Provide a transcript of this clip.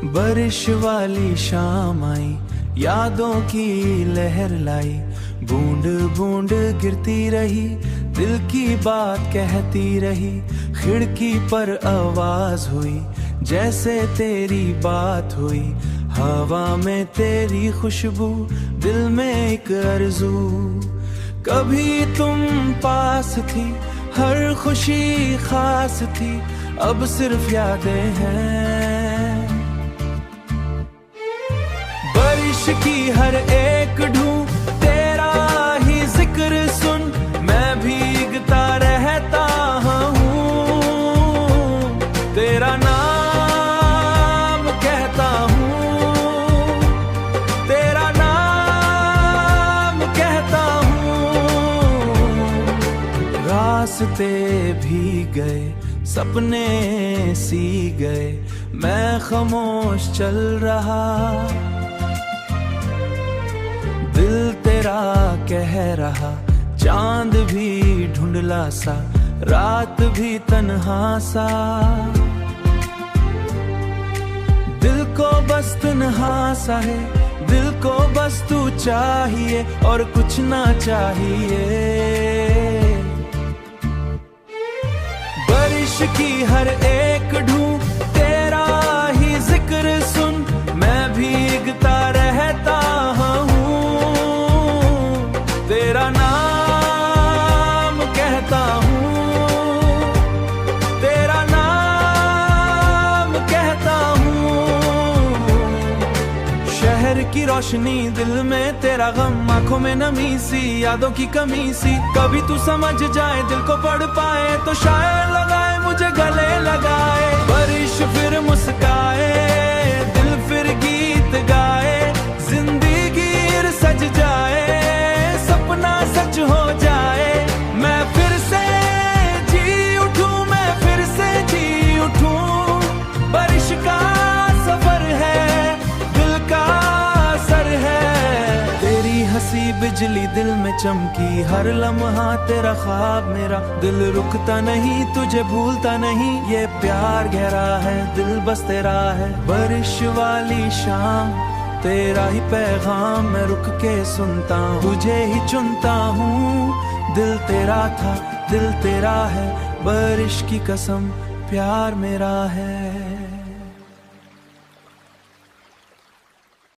बारिश वाली शाम आई, यादों की लहर लाई, बूंद बूंद गिरती रही, दिल की बात कहती रही। खिड़की पर आवाज हुई, जैसे तेरी बात हुई। हवा में तेरी खुशबू, दिल में एक आरज़ू। कभी तुम पास थी, हर खुशी खास थी, अब सिर्फ यादें हैं। बारिश की हर एक ढूंढ तेरा ही जिक्र सुन, मैं भीगता रहता हूँ, तेरा नाम कहता हूँ, तेरा नाम कहता हूँ। रास्ते भी गए, सपने सी गए, मैं खामोश चल रहा। दिल तेरा कह रहा, चांद भी ढूंढला सा, रात भी तन्हा सा। दिल को बस तन्हा सा है, दिल को बस तू चाहिए और कुछ ना चाहिए। बारिश की हर एक ढूंढ तेरा ही जिक्र सुन, मैं भीगता रहता हूँ, तेरा नाम कहता हूँ, तेरा नाम कहता हूँ। शहर की रोशनी दिल में, तेरा गम आंखों में नमी सी, यादों की कमी सी। कभी तू समझ जाए, दिल को पढ़ पाए, तो शायर लगाए मुझे गले लगाए। बारिश फिर मुस्काए, दिल फिर गीत गाए, जिंदगी सज जाए, सपना सच हो जाए। मैं फिर से जी उठूं, मैं फिर से जी उठूं। बारिश का सफर है, दिल का असर है। तेरी हंसी बिजली दिल में चमकी, हर लम्हा तेरा ख्वाब मेरा। दिल रुकता नहीं, तुझे भूलता नहीं, ये प्यार गहरा है, दिल बस तेरा है। बारिश वाली शाम तेरा ही पैगाम, मैं रुक के सुनता हूँ, तुझे ही चुनता हूँ। दिल तेरा था, दिल तेरा है, बारिश की कसम प्यार मेरा है।